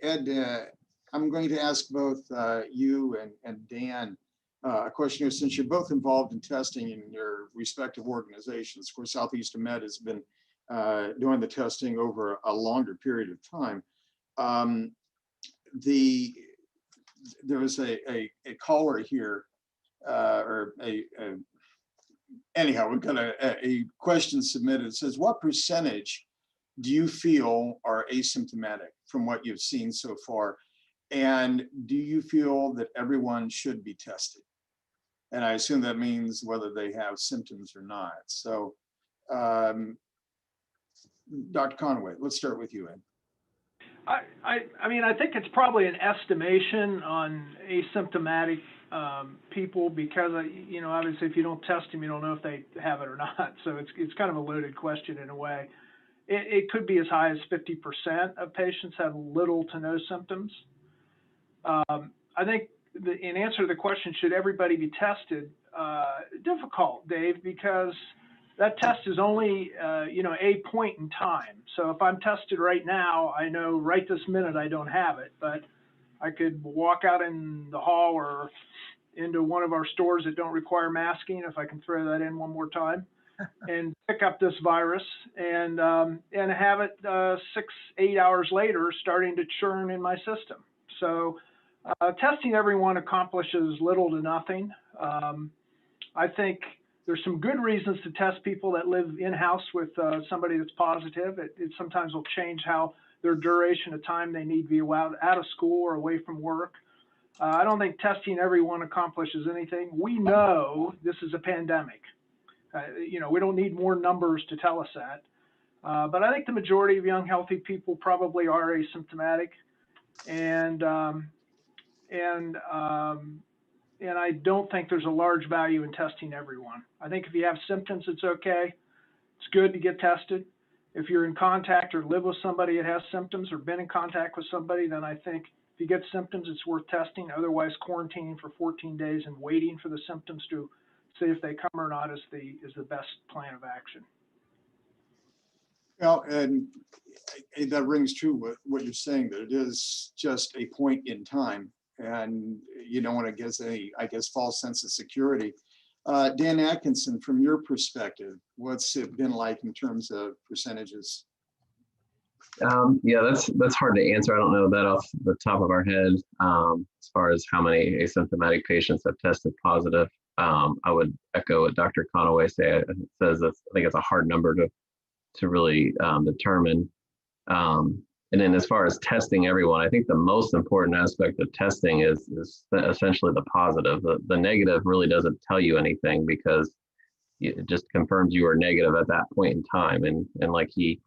Ed, I'm going to ask both you and Dan a question here, since you're both involved in testing in your respective organizations. Of course, Southeastern Med has been doing the testing over a longer period of time. There was a caller here, anyhow, we've got a question submitted. It says, what percentage do you feel are asymptomatic from what you've seen so far? And do you feel that everyone should be tested? And I assume that means whether they have symptoms or not. So, Dr. Conway, let's start with you, Ed. I mean, I think it's probably an estimation on asymptomatic people, because you know, obviously if you don't test them, you don't know if they have it or not. So it's kind of a loaded question in a way. It could be as high as 50% of patients have little to no symptoms. I think in answer to the question, should everybody be tested? Difficult, Dave, because that test is only, you know, a point in time. So if I'm tested right now, I know right this minute I don't have it, but I could walk out in the hall or into one of our stores that don't require masking, if I can throw that in one more time, and pick up this virus and have it 6-8 hours later starting to churn in my system. So testing everyone accomplishes little to nothing. I think there's some good reasons to test people that live in-house with somebody that's positive. It sometimes will change how their duration of time they need to be out of school or away from work. I don't think testing everyone accomplishes anything. We know this is a pandemic. You know, we don't need more numbers to tell us that. But I think the majority of young, healthy people probably are asymptomatic. And I don't think there's a large value in testing everyone. I think if you have symptoms, it's okay. It's good to get tested. If you're in contact or live with somebody that has symptoms or been in contact with somebody, then I think if you get symptoms, it's worth testing. Otherwise, quarantining for 14 days and waiting for the symptoms to see if they come or not is the best plan of action. Well, and that rings true with what you're saying, that it is just a point in time, and you don't want to give any, I guess, false sense of security. Dan Atkinson, from your perspective, what's it been like in terms of percentages? Yeah, that's hard to answer. I don't know that off the top of our head as far as how many asymptomatic patients have tested positive. I would echo what Dr. Conaway says. I think it's a hard number to really determine. And then as far as testing everyone, I think the most important aspect of testing is essentially the positive. The negative really doesn't tell you anything, because it just confirms you are negative at that point in time. And like he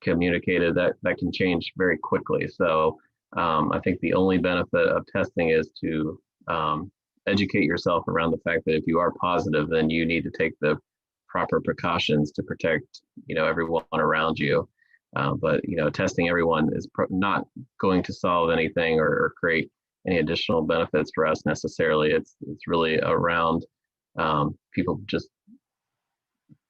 communicated, that can change very quickly. So I think the only benefit of testing is to educate yourself around the fact that if you are positive, then you need to take the proper precautions to protect, you know, everyone around you. But you know, testing everyone is not going to solve anything or create any additional benefits for us necessarily. It's really around people just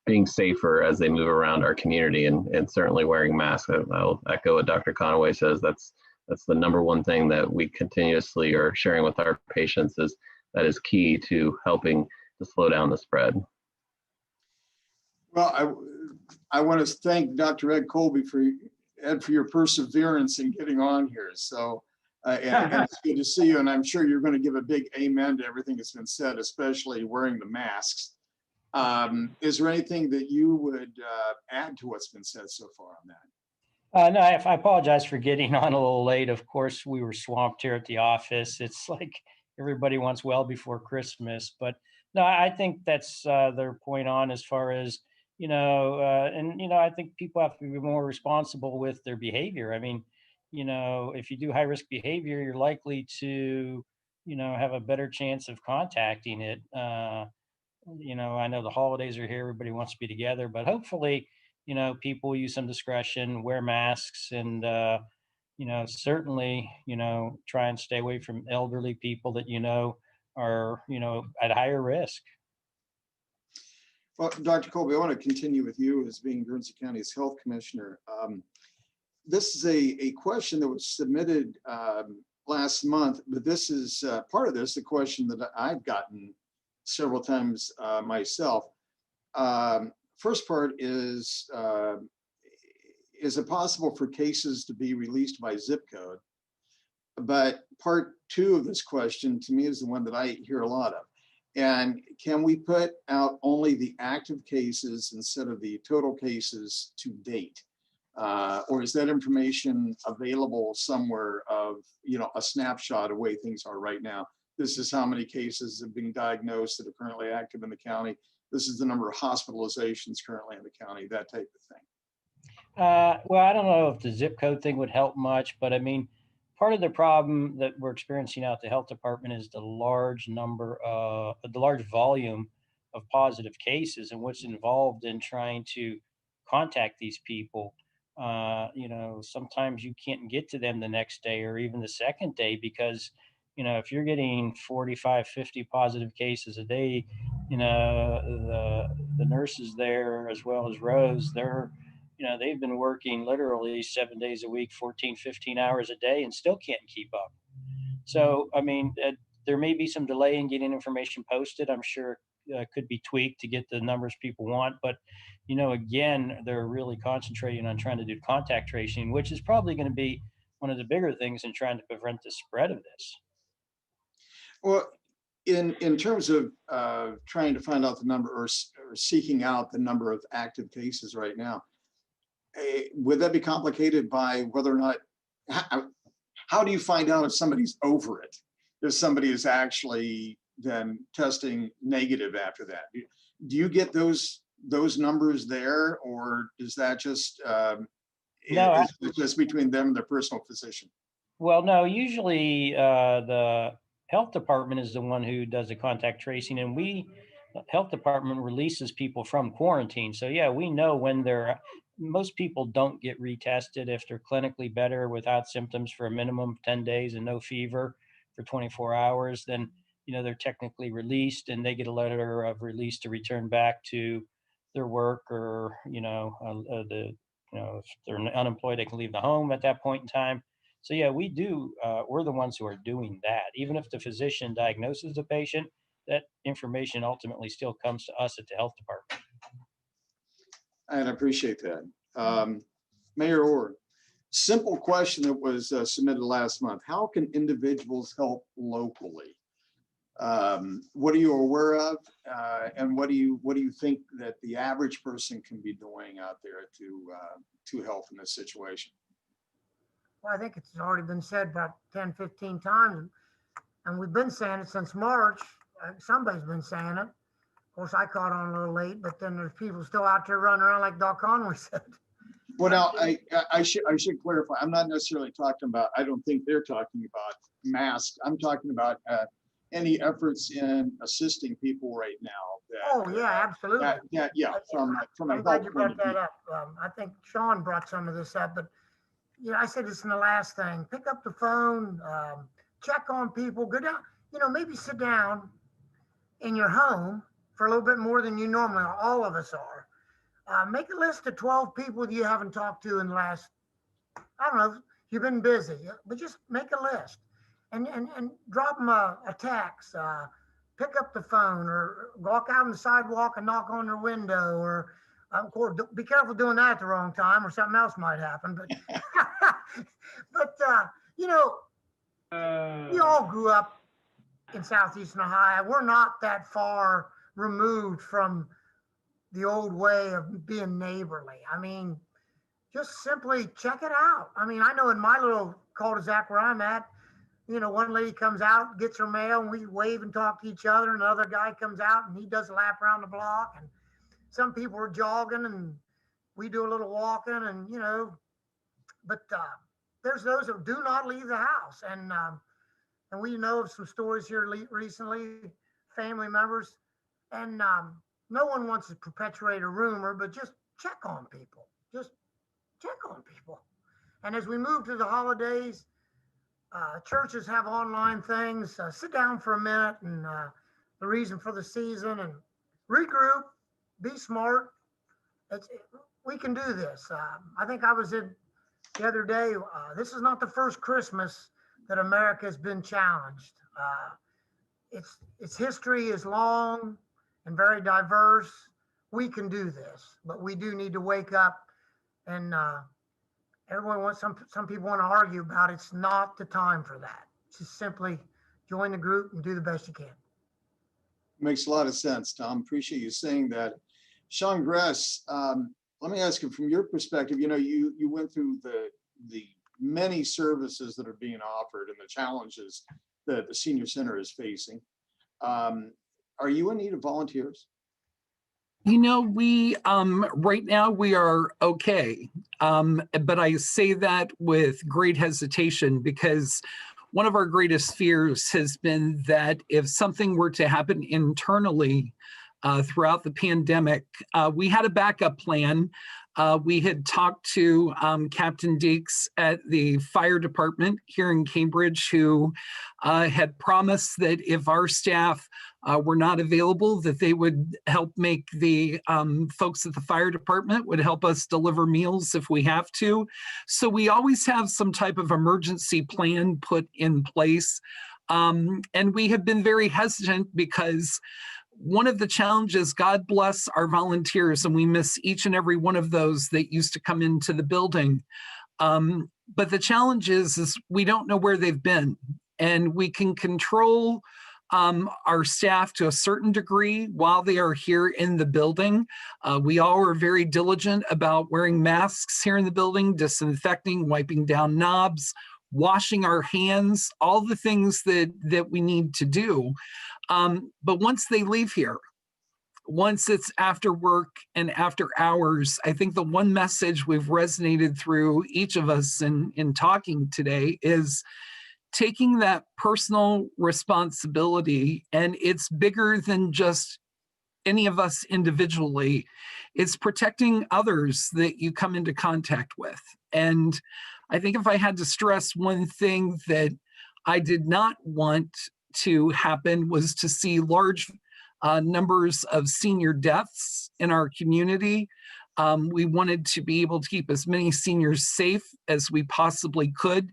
being safer as they move around our community, and certainly wearing masks. I'll echo what Dr. Conaway says. That's the number one thing that we continuously are sharing with our patients, is that is key to helping to slow down the spread. Well, I want to thank Dr. Ed Colby for your perseverance in getting on here. So, and it's good to see you. And I'm sure you're going to give a big amen to everything that's been said, especially wearing the masks. Is there anything that you would add to what's been said so far on that? No, I apologize for getting on a little late. Of course, we were swamped here at the office. It's like everybody wants well before Christmas. But no, I think that's their point on, as far as, you know, and, you know, I think people have to be more responsible with their behavior. I mean, you know, if you do high risk behavior, you're likely to, you know, have a better chance of contacting it. You know, I know the holidays are here, everybody wants to be together, but hopefully, you know, people use some discretion, wear masks, and, you know, certainly, you know, try and stay away from elderly people that, you know, are, you know, at higher risk. Well, Dr. Colby, I want to continue with you as being Guernsey County's Health Commissioner. This is a question that was submitted last month, but this is part of this, the question that I've gotten several times myself. First part is it possible for cases to be released by zip code? But part two of this question to me is the one that I hear a lot of. And can we put out only the active cases instead of the total cases to date? Or is that information available somewhere of, a snapshot of the way things are right now? This is how many cases have been diagnosed that are currently active in the county. This is the number of hospitalizations currently in the county, that type of thing. Well, I don't know if the zip code thing would help much, but I mean, part of the problem that we're experiencing out at the health department is the large volume of positive cases and what's involved in trying to contact these people. Sometimes you can't get to them the next day or even the second day because, if you're getting 45, 50 positive cases a day, the nurses there, as well as Rose, they've been working literally 7 days a week, 14, 15 hours a day and still can't keep up. So, I mean, there may be some delay in getting information posted. I'm sure could be tweaked to get the numbers people want. But, again, they're really concentrating on trying to do contact tracing, which is probably going to be one of the bigger things in trying to prevent the spread of this. Well, in terms of trying to find out the number or seeking out the number of active cases right now, would that be complicated by whether or not, how do you find out if somebody's over it? If somebody is actually then testing negative after that? Do you get those numbers there, or is that just, No, is it just between them and their personal physician? Well, no, usually the health department is the one who does the contact tracing, and the health department releases people from quarantine. So yeah, we know when most people don't get retested if they're clinically better without symptoms for a minimum of 10 days and no fever for 24 hours, then, they're technically released and they get a letter of release to return back to their work or, if they're unemployed, they can leave the home at that point in time. So yeah, we do. We're the ones who are doing that. Even if the physician diagnoses the patient, that information ultimately still comes to us at the health department. And I appreciate that. Mayor Orr, simple question that was submitted last month. How can individuals help locally? What are you aware of? And what do you think that the average person can be doing out there to help in this situation? Well, I think it's already been said about 10, 15 times, and we've been saying it since March. Somebody's been saying it. Of course, I caught on a little late, but then there's people still out there running around like Doc Conway said. Well, now I should clarify. I'm not necessarily talking about. I don't think they're talking about masks. I'm talking about any efforts in assisting people right now. Oh yeah, absolutely. From a I'm glad health you point brought of view. that up. I think Sean brought some of this up, but I said this in the last thing. Pick up the phone, check on people. Go down. Maybe sit down in your home for a little bit more than you normally are. All of us are. Make a list of 12 people you haven't talked to in the last, I don't know, you've been busy, but just make a list and drop them a text, pick up the phone or walk out on the sidewalk and knock on their window or, of course, be careful doing that at the wrong time or something else might happen. But, we all grew up in Southeastern Ohio. We're not that far removed from the old way of being neighborly. I mean, just simply check it out. I mean, I know in my little cul-de-sac where I'm at, one lady comes out, gets her mail, and we wave and talk to each other, and another guy comes out and he does a lap around the block, and some people are jogging and we do a little walking, and but there's those who do not leave the house, and we know of some stories here recently, family members, and no one wants to perpetuate a rumor, but just check on people. Just check on people. And as we move to the holidays, churches have online things. Sit down for a minute and the reason for the season and regroup, be smart. We can do this. I think I was in the other day. This is not the first Christmas that America has been challenged. Its history is long and very diverse. We can do this, but we do need to wake up. And everyone wants some people want to argue about it's not the time for that. Just simply join the group and do the best you can. Makes a lot of sense, Tom. Appreciate you saying that. Sean Gress, let me ask you from your perspective, you went through the many services that are being offered and the challenges that the senior center is facing. Are you in need of volunteers? We right now we are okay. But I say that with great hesitation because one of our greatest fears has been that if something were to happen internally throughout the pandemic, we had a backup plan. We had talked to Captain Deeks at the fire department here in Cambridge, who had promised that if our staff were not available, that they would help make the folks at the fire department would help us deliver meals if we have to. So we always have some type of emergency plan put in place. And we have been very hesitant because one of the challenges, God bless our volunteers, and we miss each and every one of those that used to come into the building. But the challenge is we don't know where they've been, and we can control our staff to a certain degree while they are here in the building. We all are very diligent about wearing masks here in the building, disinfecting, wiping down knobs, washing our hands, all the things that we need to do. But once they leave here, once it's after work and after hours, I think the one message we've resonated through each of us in talking today is taking that personal responsibility, and it's bigger than just any of us individually. It's protecting others that you come into contact with. And I think if I had to stress one thing that I did not want to happen was to see large numbers of senior deaths in our community. We wanted to be able to keep as many seniors safe as we possibly could.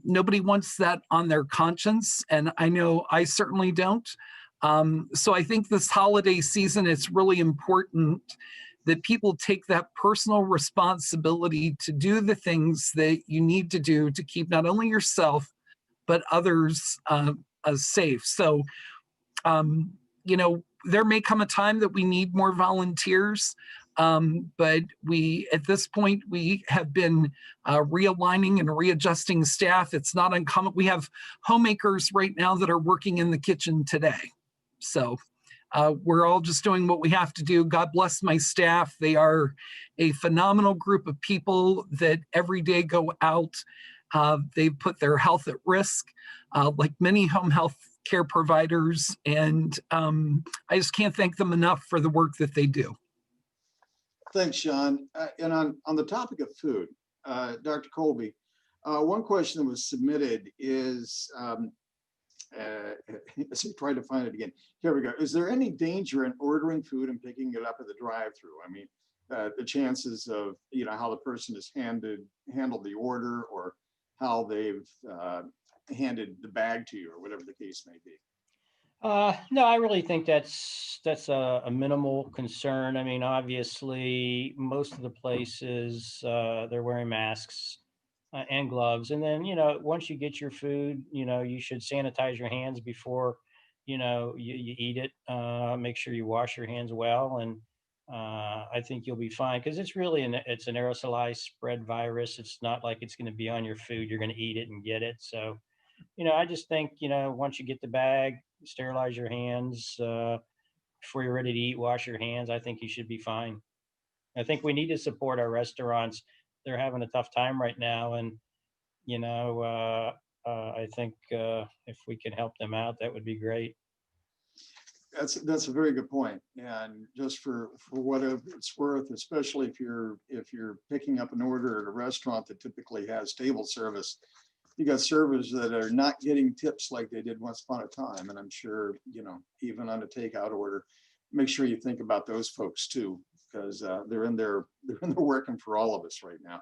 Nobody wants that on their conscience, and I know I certainly don't. So I think this holiday season, it's really important that people take that personal responsibility to do the things that you need to do to keep not only yourself, but others safe. So, there may come a time that we need more volunteers, but at this point, we have been realigning and readjusting staff. It's not uncommon. We have homemakers right now that are working in the kitchen today. So we're all just doing what we have to do. God bless my staff. They are a phenomenal group of people that every day go out. They put their health at risk, like many home health care providers. And I just can't thank them enough for the work that they do. Thanks, Sean. And on the topic of food, Dr. Colby, one question that was submitted is, let's see, try to find it again. Here we go. Is there any danger in ordering food and picking it up at the drive-through? I mean, the chances of, how the person has handled the order, or how they've handed the bag to you, or whatever the case may be. No, I really think that's a minimal concern. I mean, obviously, most of the places they're wearing masks and gloves, and then once you get your food, you should sanitize your hands before you eat it. Make sure you wash your hands well, and I think you'll be fine, because it's an aerosolized spread virus. It's not like it's going to be on your food. You're going to eat it and get it. So, I just think once you get the bag, sterilize your hands before you're ready to eat. Wash your hands. I think you should be fine. I think we need to support our restaurants. They're having a tough time right now, and I think if we can help them out, that would be great. That's a very good point. And just for what it's worth, especially if you're picking up an order at a restaurant that typically has table service, you got servers that are not getting tips like they did once upon a time. And I'm sure, even on a takeout order, make sure you think about those folks too, because they're in there working for all of us right now.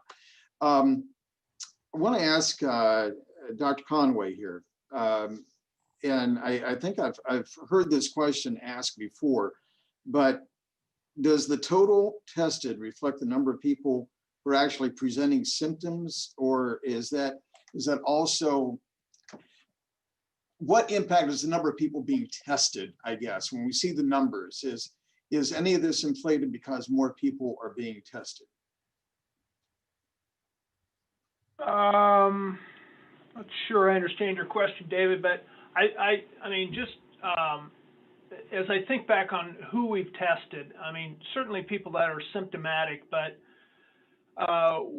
I want to ask Dr. Conway here, and I think I've heard this question asked before, but does the total tested reflect the number of people who are actually presenting symptoms, or is that also, what impact is the number of people being tested, I guess, when we see the numbers? Is any of this inflated because more people are being tested? Not sure I understand your question, David, but I mean, just as I think back on who we've tested, I mean, certainly people that are symptomatic, but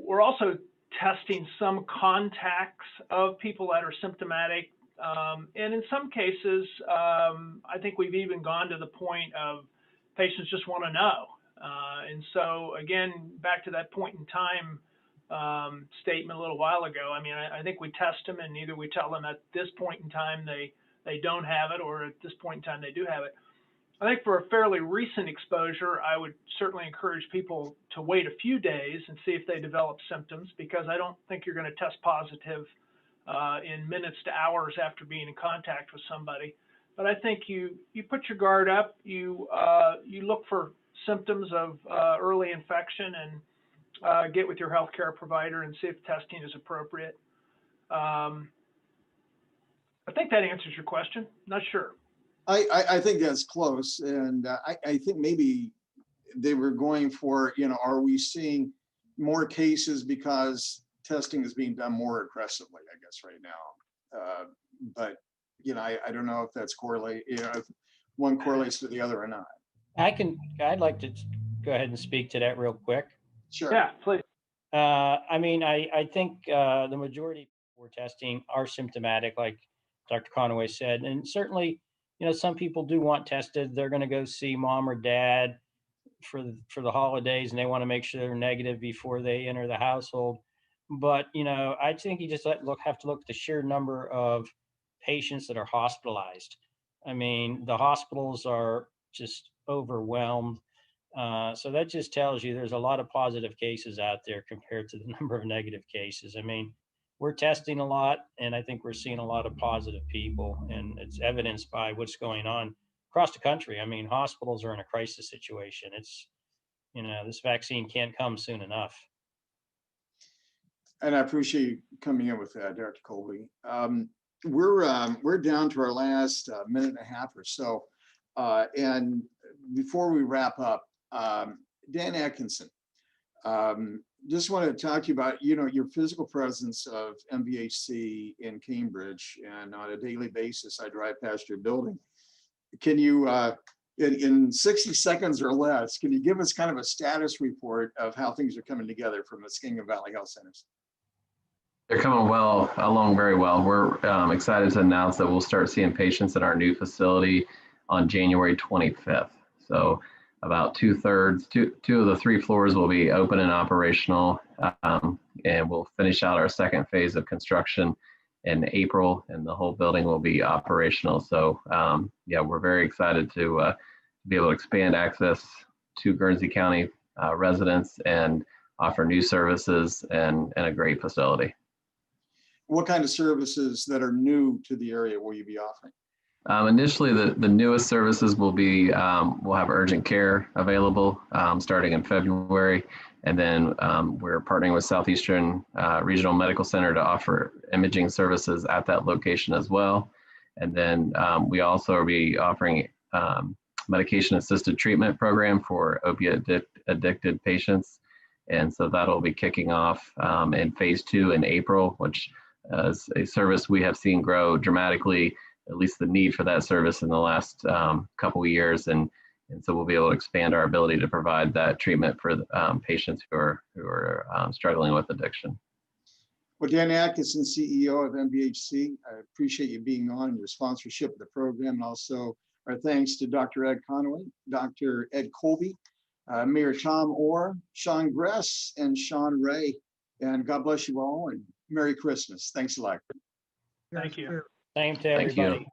we're also testing some contacts of people that are symptomatic. And in some cases, I think we've even gone to the point of patients just want to know. And so again, back to that point in time statement a little while ago, I mean, I think we test them and either we tell them at this point in time they don't have it, or at this point in time they do have it. I think for a fairly recent exposure, I would certainly encourage people to wait a few days and see if they develop symptoms, because I don't think you're going to test positive in minutes to hours after being in contact with somebody. But I think you put your guard up, you look for symptoms of early infection, and get with your healthcare provider and see if testing is appropriate. I think that answers your question. Not sure. I think that's close, and I think maybe they were going for, are we seeing more cases because testing is being done more aggressively, I guess, right now. But I don't know if that's correlate, if one correlates to the other or not. I'd like to go ahead and speak to that real quick. Sure. Yeah, please. I mean, I think the majority of people we're testing are symptomatic, like Dr. Conway said, and certainly, some people do want tested. They're going to go see mom or dad for the holidays, and they want to make sure they're negative before they enter the household. But I think you just have to look at the sheer number of patients that are hospitalized. I mean, the hospitals are just overwhelmed. So that just tells you there's a lot of positive cases out there compared to the number of negative cases. I mean, we're testing a lot, and I think we're seeing a lot of positive people, and it's evidenced by what's going on across the country. I mean, hospitals are in a crisis situation. It's, this vaccine can't come soon enough. And I appreciate you coming in with that, Dr. Colby. We're down to our last minute and a half or so. And before we wrap up, Dan Atkinson, just wanted to talk to you about, your physical presence of MVHC in Cambridge, and on a daily basis, I drive past your building. Can you, in 60 seconds or less, can you give us kind of a status report of how things are coming together from the Muskingum Valley Health Centers? They're coming along very well. We're excited to announce that we'll start seeing patients at our new facility on January 25th. So about 2/3, two of the 3 floors will be open and operational, and we'll finish out our second phase of construction in April, and the whole building will be operational. So yeah, we're very excited to be able to expand access to Guernsey County residents and offer new services and a great facility. What kind of services that are new to the area will you be offering? Initially, the newest services will be, we'll have urgent care available starting in February. And then we're partnering with Southeastern Regional Medical Center to offer imaging services at that location as well. And then we also will be offering medication-assisted treatment program for opiate-addicted patients. And so that'll be kicking off in phase 2 in April, which is a service we have seen grow dramatically, at least the need for that service in the last couple of years. And so we'll be able to expand our ability to provide that treatment for patients who are struggling with addiction. Well, Dan Atkinson, CEO of MVHC, I appreciate you being on and your sponsorship of the program. And also our thanks to Dr. Ed Conway, Dr. Ed Colby, Mayor Tom Orr, Sean Gress, and Sean Ray. And God bless you all, and Merry Christmas. Thanks a lot. Thank you. Same to everybody.